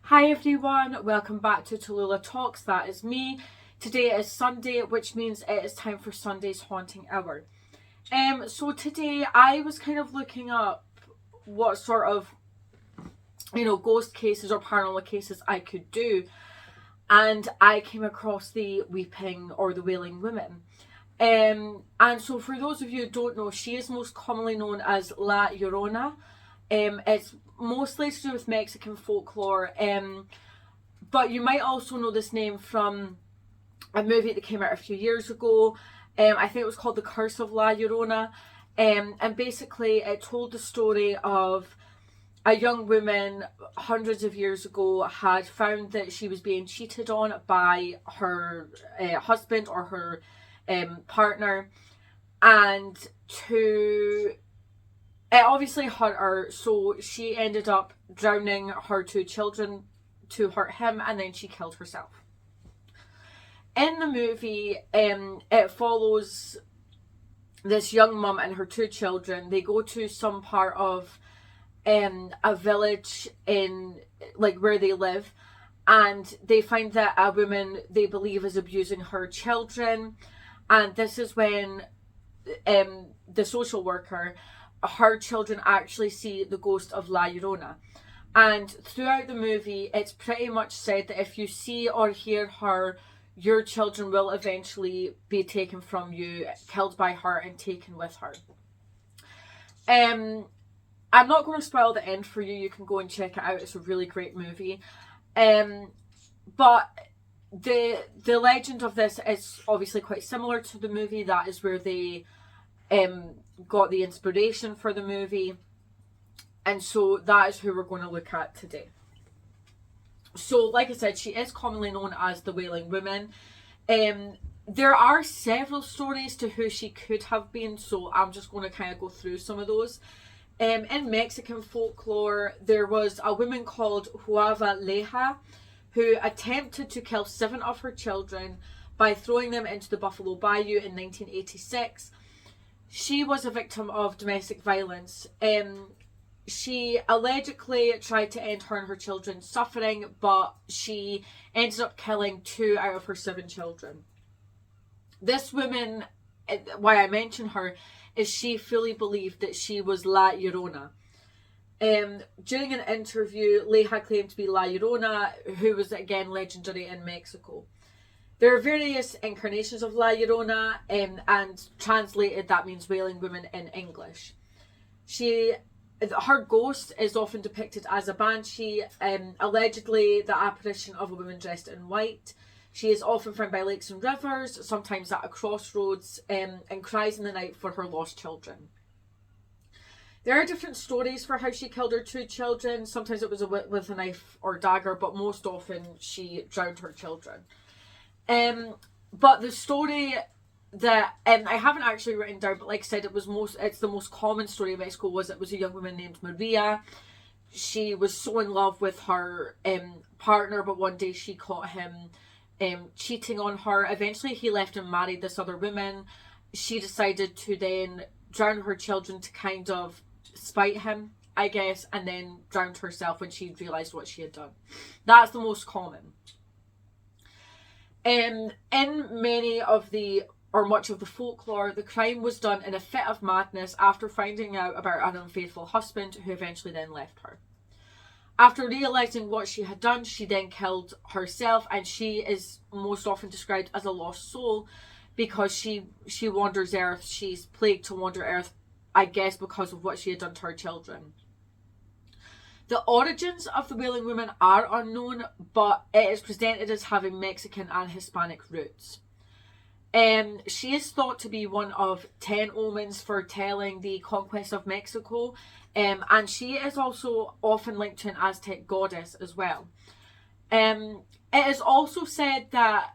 Hi everyone, welcome back to Tallulah Talks. That is me. Today is Sunday, which means it is time for Sunday's Haunting Hour. So today I was kind of looking up what sort of, ghost cases or paranormal cases I could do, and I came across the Weeping or the Wailing Woman. And so for those of you who don't know, she is most commonly known as La Llorona. It's mostly to do with Mexican folklore, but you might also know this name from a movie that came out a few years ago. I think it was called The Curse of La Llorona, and basically it told the story of a young woman hundreds of years ago had found that she was being cheated on by her husband or her partner, and it obviously hurt her, so she ended up drowning her two children to hurt him, and then she killed herself. In the movie, it follows this young mum and her two children. They go to some part of a village in where they live, and they find that a woman they believe is abusing her children, and this is when the social worker, her children actually see the ghost of La Llorona. And throughout the movie, it's pretty much said that if you see or hear her, your children will eventually be taken from you, killed by her, and taken with her. I'm not going to spoil the end for you. You can go and check it out. It's a really great movie. But the legend of this is obviously quite similar to the movie. That is where they got the inspiration for the movie, and so that is who we're going to look at today. So like I said, she is commonly known as the Wailing Woman. There are several stories to who she could have been, so I'm just going to kind of go through some of those. In Mexican folklore, there was a woman called Huava Leja who attempted to kill 7 of her children by throwing them into the Buffalo Bayou in 1986. She was a victim of domestic violence. She allegedly tried to end her and her children's suffering, but she ended up killing 2 out of her 7 children. This woman, why I mention her, is she fully believed that she was La Llorona. During an interview, Leja claimed to be La Llorona, who was again legendary in Mexico. There are various incarnations of La Llorona, and translated that means Wailing Woman in English. Her ghost is often depicted as a banshee, allegedly the apparition of a woman dressed in white. She is often found by lakes and rivers, sometimes at a crossroads, and cries in the night for her lost children. There are different stories for how she killed her 2 children. Sometimes it was with a knife or dagger, but most often she drowned her children. But the story that I haven't actually written down, but like I said, it's the most common story in Mexico was a young woman named Maria. She was so in love with her partner, but one day she caught him cheating on her. Eventually he left and married this other woman. She decided to then drown her children to kind of spite him, I guess, and then drowned herself when she realised what she had done. That's the most common. In much of the folklore, the crime was done in a fit of madness after finding out about an unfaithful husband who eventually then left her. After realising what she had done, she then killed herself, and she is most often described as a lost soul because she wanders Earth. She's plagued to wander Earth, I guess, because of what she had done to her children. The origins of the Wailing Woman are unknown, but it is presented as having Mexican and Hispanic roots. She is thought to be one of 10 omens foretelling the conquest of Mexico, and she is also often linked to an Aztec goddess as well. It is also said that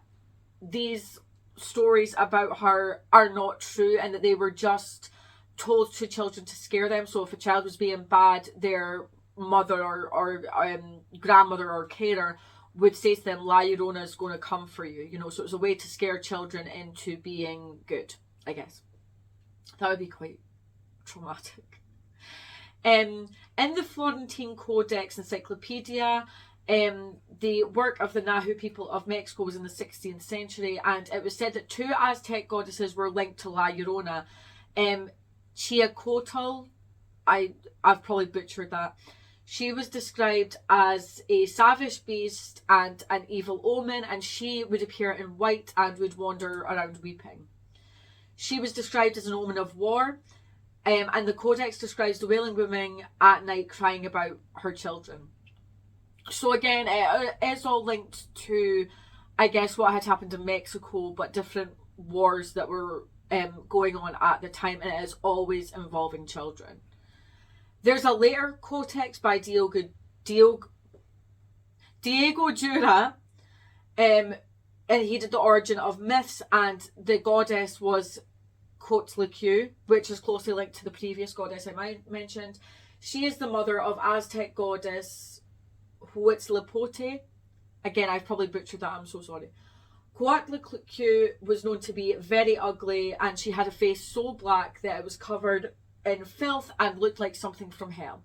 these stories about her are not true and that they were just told to children to scare them. So if a child was being bad, their mother or grandmother or carer would say to them, La Llorona is going to come for you, so it's a way to scare children into being good, I guess. That would be quite traumatic. In the Florentine Codex Encyclopedia, The work of the Nahu people of Mexico was in the 16th century, and it was said that two Aztec goddesses were linked to La Llorona. Chiacotl, I've probably butchered that. She was described as a savage beast and an evil omen, and she would appear in white and would wander around weeping. She was described as an omen of war, and the codex describes the Wailing woman at night crying about her children. So again, it is all linked to, I guess, what had happened in Mexico, but different wars that were going on at the time, and it is always involving children. There's a later codex by Diego Jura, and he did the origin of myths, and the goddess was Coatlicue, which is closely linked to the previous goddess I mentioned. She is the mother of Aztec goddess Huitzilopochtli. Again, I've probably butchered that, I'm so sorry. Coatlicue was known to be very ugly, and she had a face so black that it was covered in filth and looked like something from hell.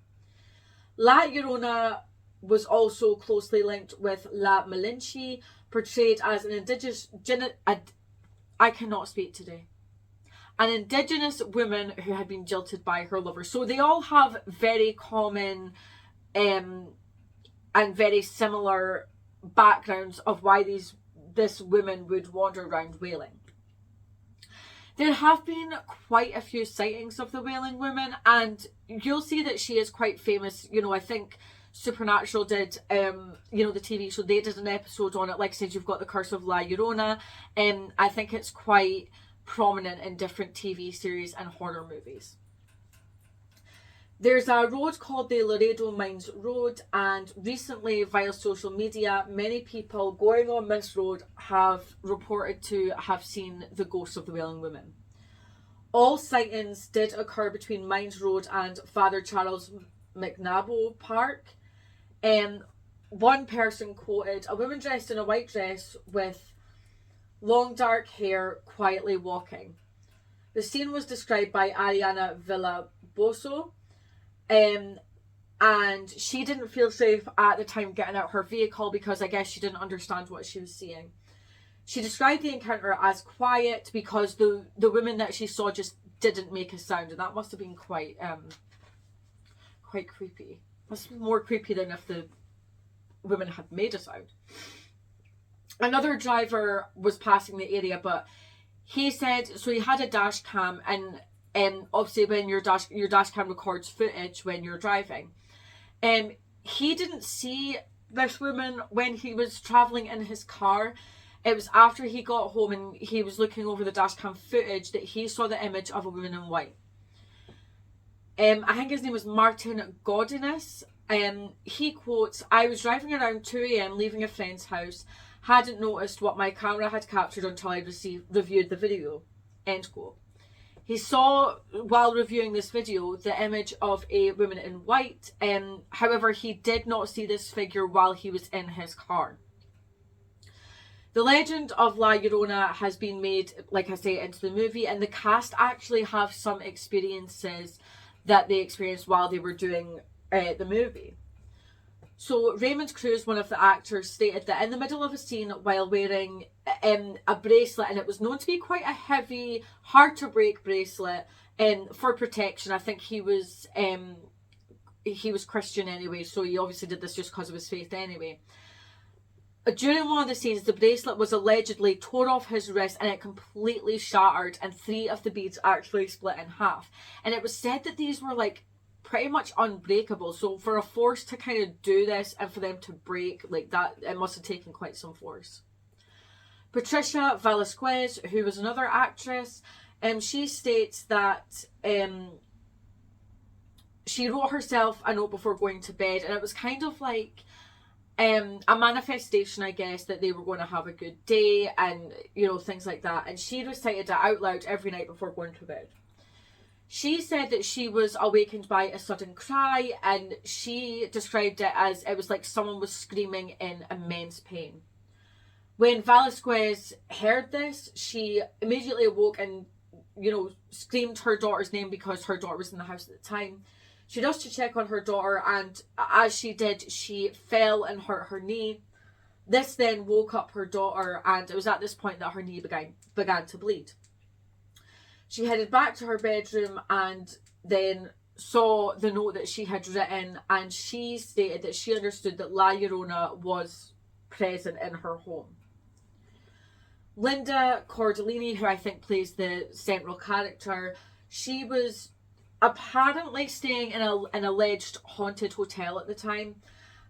La Llorona was also closely linked with La Malinche, portrayed as an indigenous woman who had been jilted by her lover. So they all have very common and very similar backgrounds of why this woman would wander around wailing. There have been quite a few sightings of the Wailing woman, and you'll see that she is quite famous. You know, I think Supernatural did, the TV show, they did an episode on it. Like I said, you've got the Curse of La Llorona, and I think it's quite prominent in different TV series and horror movies. There's a road called the Laredo Mines Road, and recently via social media, many people going on this road have reported to have seen the ghost of the Wailing woman. All sightings did occur between Mines Road and Father Charles McNabo Park. One person quoted, "A woman dressed in a white dress with long dark hair quietly walking." The scene was described by Ariana Villaboso. And she didn't feel safe at the time getting out her vehicle because I guess she didn't understand what she was seeing. She described the encounter as quiet because the woman that she saw just didn't make a sound, and that must have been quite creepy. That's more creepy than if the woman had made a sound. Another driver was passing the area, but he said, so he had a dash cam, and obviously when your dash cam records footage when you're driving. He didn't see this woman when he was travelling in his car. It was after he got home and he was looking over the dash cam footage that he saw the image of a woman in white. I think his name was Martin Godinez. He quotes, "I was driving around 2 a.m. leaving a friend's house, hadn't noticed what my camera had captured until I reviewed the video." End quote. He saw, while reviewing this video, the image of a woman in white. However, he did not see this figure while he was in his car. The legend of La Llorona has been made, like I say, into the movie, and the cast actually have some experiences that they experienced while they were doing the movie. So Raymond Cruz, one of the actors, stated that in the middle of a scene while wearing a bracelet, and it was known to be quite a heavy, hard to break bracelet, for protection. I think he was Christian anyway, so he obviously did this just because of his faith anyway. During one of the scenes, the bracelet was allegedly tore off his wrist and it completely shattered, and 3 of the beads actually split in half. And it was said that these were like pretty much unbreakable. So for a force to kind of do this and for them to break like that, it must have taken quite some force. Patricia Velasquez, who was another actress, she states that she wrote herself a note before going to bed, and it was kind of like a manifestation, I guess, that they were going to have a good day and, things like that. And she recited it out loud every night before going to bed. She said that she was awakened by a sudden cry, and she described it as it was like someone was screaming in immense pain. When Velasquez heard this, she immediately awoke and, screamed her daughter's name because her daughter was in the house at the time. She does to check on her daughter, and as she did, she fell and hurt her knee. This then woke up her daughter, and it was at this point that her knee began to bleed. She headed back to her bedroom and then saw the note that she had written, and she stated that she understood that La Llorona was present in her home. Linda Cordellini, who I think plays the central character, she was apparently staying in an alleged haunted hotel at the time,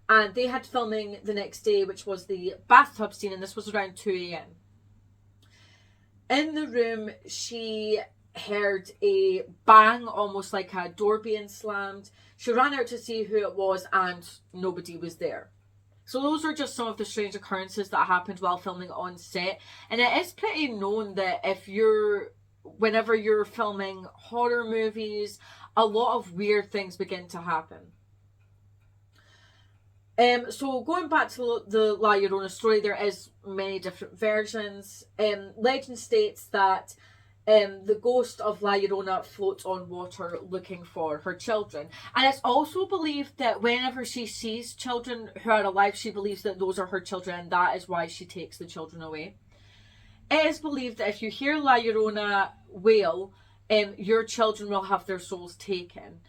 and they had filming the next day, which was the bathtub scene, and this was around 2 a.m. In the room, she heard a bang, almost like a door being slammed. She ran out to see who it was, and nobody was there. So those are just some of the strange occurrences that happened while filming on set. And it is pretty known that whenever you're filming horror movies, a lot of weird things begin to happen. So going back to the La Llorona story, there is many different versions. Legend states that the ghost of La Llorona floats on water looking for her children. And it's also believed that whenever she sees children who are alive, she believes that those are her children, and that is why she takes the children away. It is believed that if you hear La Llorona wail, your children will have their souls taken.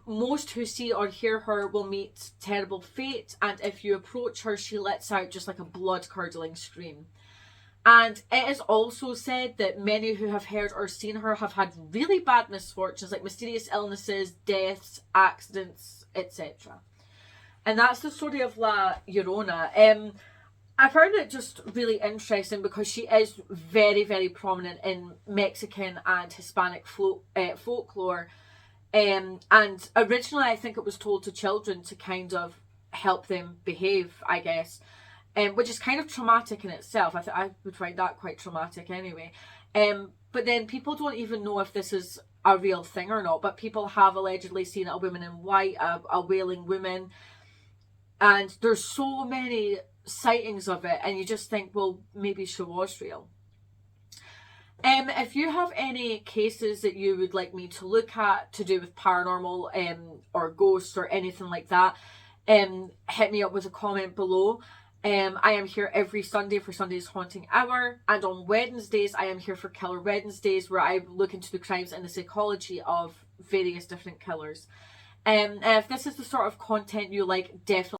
Most who see or hear her will meet terrible fate, and if you approach her, she lets out just like a blood-curdling scream. And it is also said that many who have heard or seen her have had really bad misfortunes, like mysterious illnesses, deaths, accidents, etc. And that's the story of La Llorona. I found it just really interesting because she is very, very prominent in Mexican and Hispanic folklore. And originally I think it was told to children to kind of help them behave, I guess. Which is kind of traumatic in itself. I would find that quite traumatic anyway. But then people don't even know if this is a real thing or not. But people have allegedly seen a woman in white, a wailing woman. And there's so many sightings of it. And you just think, well, maybe she was real. If you have any cases that you would like me to look at to do with paranormal or ghosts or anything like that, hit me up with a comment below. I am here every Sunday for Sunday's Haunting Hour, and on Wednesdays I am here for Killer Wednesdays, where I look into the crimes and the psychology of various different killers. If this is the sort of content you like, definitely